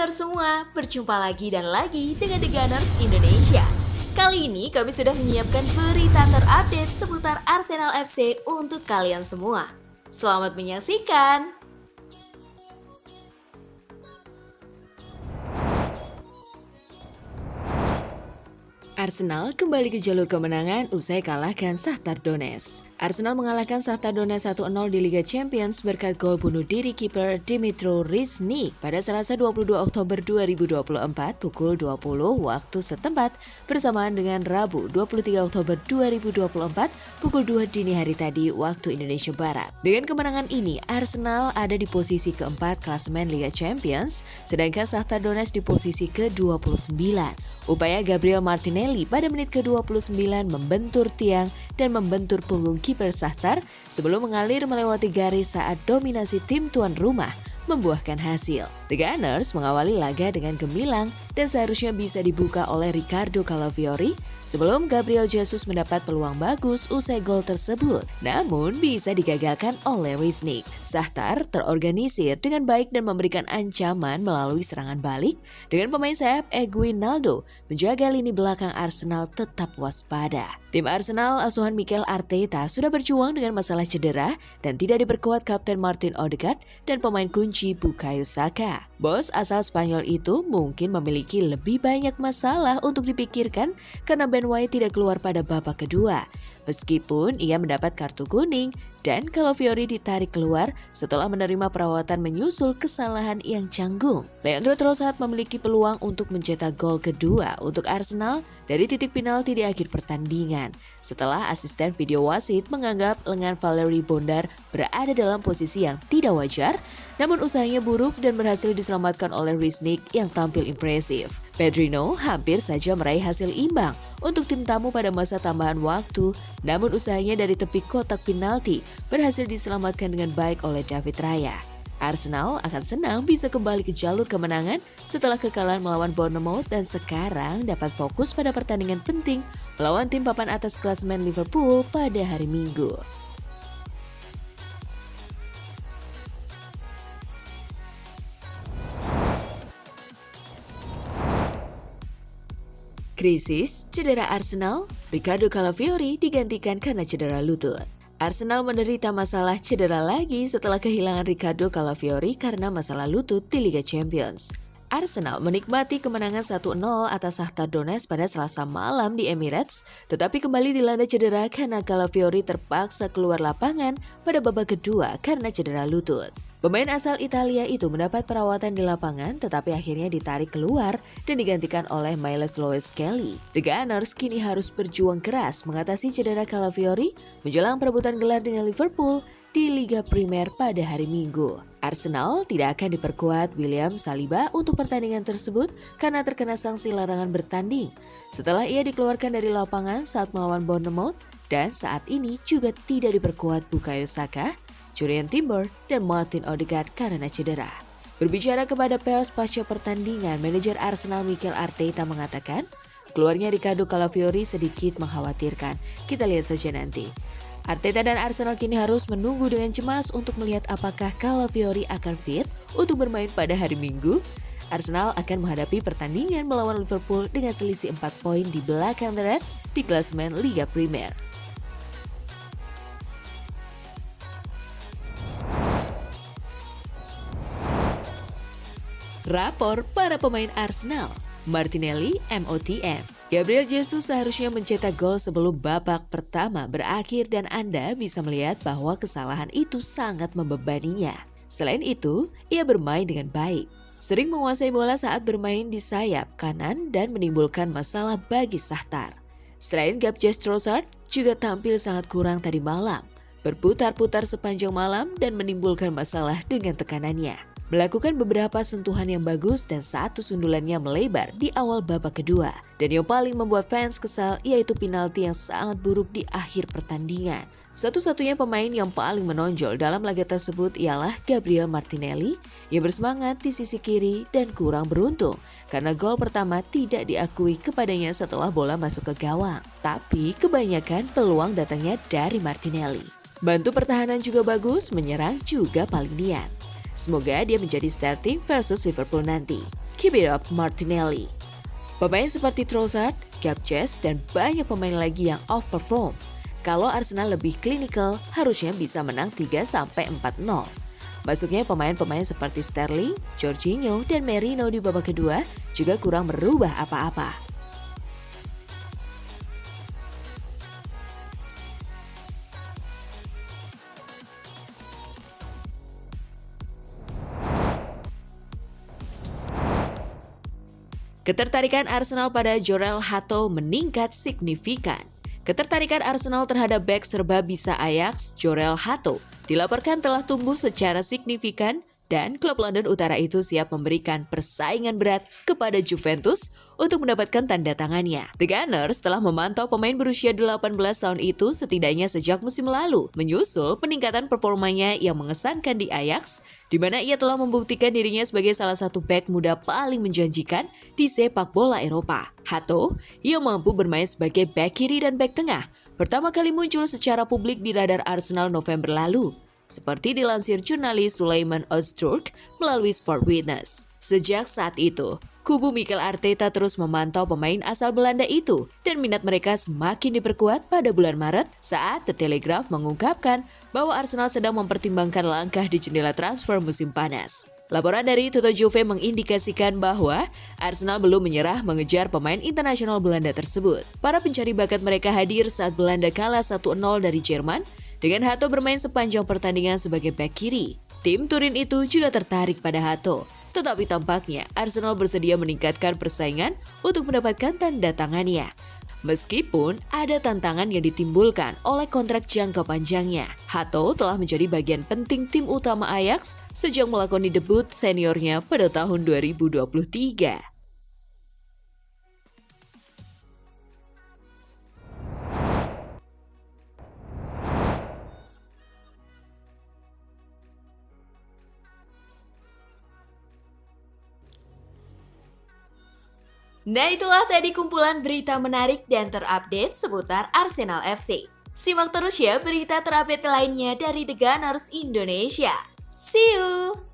Gunners semua, berjumpa lagi dan lagi dengan The Gunners Indonesia. Kali ini kami sudah menyiapkan berita terupdate seputar Arsenal FC untuk kalian semua. Selamat menyaksikan! Arsenal kembali ke jalur kemenangan usai kalahkan Shakhtar Donetsk. Arsenal mengalahkan Shakhtar Donetsk 1-0 di Liga Champions berkat gol bunuh diri kiper Dmytro Riznik pada Selasa 22 Oktober 2024 pukul 20 waktu setempat bersamaan dengan Rabu 23 Oktober 2024 pukul 2 dini hari tadi waktu Indonesia Barat. Dengan kemenangan ini, Arsenal ada di posisi keempat klasemen Liga Champions, sedangkan Shakhtar Donetsk di posisi ke-29. Upaya Gabriel Martinelli pada menit ke-29 membentur tiang dan membentur punggung kiper Shakhtar sebelum mengalir melewati garis saat dominasi tim tuan rumah membuahkan hasil. The Gunners mengawali laga dengan gemilang dan seharusnya bisa dibuka oleh Ricardo Calafiori sebelum Gabriel Jesus mendapat peluang bagus usai gol tersebut, namun bisa digagalkan oleh Riznik. Shakhtar terorganisir dengan baik dan memberikan ancaman melalui serangan balik dengan pemain sayap Wijnaldum menjaga lini belakang Arsenal tetap waspada. Tim Arsenal asuhan Mikel Arteta sudah berjuang dengan masalah cedera dan tidak diperkuat Kapten Martin Odegaard dan pemain kunci Bukayo Saka. Bos asal Spanyol itu mungkin memiliki lebih banyak masalah untuk dipikirkan karena Ben White tidak keluar pada babak kedua. Meskipun ia mendapat kartu kuning dan Calafiori ditarik keluar setelah menerima perawatan menyusul kesalahan yang canggung. Leandro Trossard memiliki peluang untuk mencetak gol kedua untuk Arsenal dari titik penalti di akhir pertandingan setelah asisten video wasit menganggap lengan Valery Bondar berada dalam posisi yang tidak wajar, namun usahanya buruk dan berhasil diselamatkan oleh Riznik yang tampil impresif. Pedrinho hampir saja meraih hasil imbang untuk tim tamu pada masa tambahan waktu, namun usahanya dari tepi kotak penalti berhasil diselamatkan dengan baik oleh David Raya. Arsenal akan senang bisa kembali ke jalur kemenangan setelah kekalahan melawan Bournemouth dan sekarang dapat fokus pada pertandingan penting melawan tim papan atas klasemen Liverpool pada hari Minggu. Krisis cedera Arsenal, Ricardo Calafiori digantikan karena cedera lutut. Arsenal menderita masalah cedera lagi setelah kehilangan Ricardo Calafiori karena masalah lutut di Liga Champions. Arsenal menikmati kemenangan 1-0 atas Shakhtar Donetsk pada Selasa malam di Emirates, tetapi kembali dilanda cedera karena Calafiori terpaksa keluar lapangan pada babak kedua karena cedera lutut. Pemain asal Italia itu mendapat perawatan di lapangan tetapi akhirnya ditarik keluar dan digantikan oleh Miles Lewis Kelly. The Gunners kini harus berjuang keras mengatasi cedera Calafiori menjelang perebutan gelar dengan Liverpool di Liga Primer pada hari Minggu. Arsenal tidak akan diperkuat William Saliba untuk pertandingan tersebut karena terkena sanksi larangan bertanding setelah ia dikeluarkan dari lapangan saat melawan Bournemouth, dan saat ini juga tidak diperkuat Bukayo Saka, Jurrien Timber, dan Martin Odegaard karena cedera. Berbicara kepada pers pasca pertandingan, manajer Arsenal Mikel Arteta mengatakan, keluarnya Ricardo Calafiori sedikit mengkhawatirkan. Kita lihat saja nanti. Arteta dan Arsenal kini harus menunggu dengan cemas untuk melihat apakah Calafiori akan fit untuk bermain pada hari Minggu. Arsenal akan menghadapi pertandingan melawan Liverpool dengan selisih 4 poin di belakang The Reds di klasemen Liga Primer. Rapor para pemain Arsenal, Martinelli MOTM. Gabriel Jesus seharusnya mencetak gol sebelum babak pertama berakhir dan Anda bisa melihat bahwa kesalahan itu sangat membebaninya. Selain itu, ia bermain dengan baik. Sering menguasai bola saat bermain di sayap kanan dan menimbulkan masalah bagi Shakhtar. Selain Gabriel Trossard juga tampil sangat kurang tadi malam, berputar-putar sepanjang malam dan menimbulkan masalah dengan tekanannya. Melakukan beberapa sentuhan yang bagus dan satu sundulannya melebar di awal babak kedua. Dan yang paling membuat fans kesal yaitu penalti yang sangat buruk di akhir pertandingan. Satu-satunya pemain yang paling menonjol dalam laga tersebut ialah Gabriel Martinelli yang bersemangat di sisi kiri dan kurang beruntung karena gol pertama tidak diakui kepadanya setelah bola masuk ke gawang. Tapi kebanyakan peluang datangnya dari Martinelli. Bantu pertahanan juga bagus, menyerang juga paling niat. Semoga dia menjadi starting versus Liverpool nanti. Keep It Up Martinelli. Pemain seperti Trossard, Gabjes, dan banyak pemain lagi yang off-perform. Kalau Arsenal lebih klinikal, harusnya bisa menang 3-4-0. Masuknya pemain-pemain seperti Sterling, Jorginho, dan Merino di babak kedua juga kurang merubah apa-apa. Ketertarikan Arsenal pada Jorel Hato meningkat signifikan. Ketertarikan Arsenal terhadap bek serba bisa Ajax, Jorel Hato, dilaporkan telah tumbuh secara signifikan dan klub London Utara itu siap memberikan persaingan berat kepada Juventus untuk mendapatkan tanda tangannya. The Gunners telah memantau pemain berusia 18 tahun itu setidaknya sejak musim lalu, menyusul peningkatan performanya yang mengesankan di Ajax, di mana ia telah membuktikan dirinya sebagai salah satu bek muda paling menjanjikan di sepak bola Eropa. Hato, yang mampu bermain sebagai bek kiri dan bek tengah, pertama kali muncul secara publik di radar Arsenal November lalu, seperti dilansir jurnalis Sulaiman Öztürk melalui Sport Witness. Sejak saat itu, kubu Mikel Arteta terus memantau pemain asal Belanda itu dan minat mereka semakin diperkuat pada bulan Maret saat The Telegraph mengungkapkan bahwa Arsenal sedang mempertimbangkan langkah di jendela transfer musim panas. Laporan dari Tutto Juve mengindikasikan bahwa Arsenal belum menyerah mengejar pemain internasional Belanda tersebut. Para pencari bakat mereka hadir saat Belanda kalah 1-0 dari Jerman, dengan Hato bermain sepanjang pertandingan sebagai bek kiri. Tim Turin itu juga tertarik pada Hato, tetapi tampaknya Arsenal bersedia meningkatkan persaingan untuk mendapatkan tanda tangannya. Meskipun ada tantangan yang ditimbulkan oleh kontrak jangka panjangnya, Hato telah menjadi bagian penting tim utama Ajax sejak melakoni debut seniornya pada tahun 2023. Nah, itulah tadi kumpulan berita menarik dan terupdate seputar Arsenal FC. Simak terus ya berita terupdate lainnya dari The Gunners Indonesia. See you!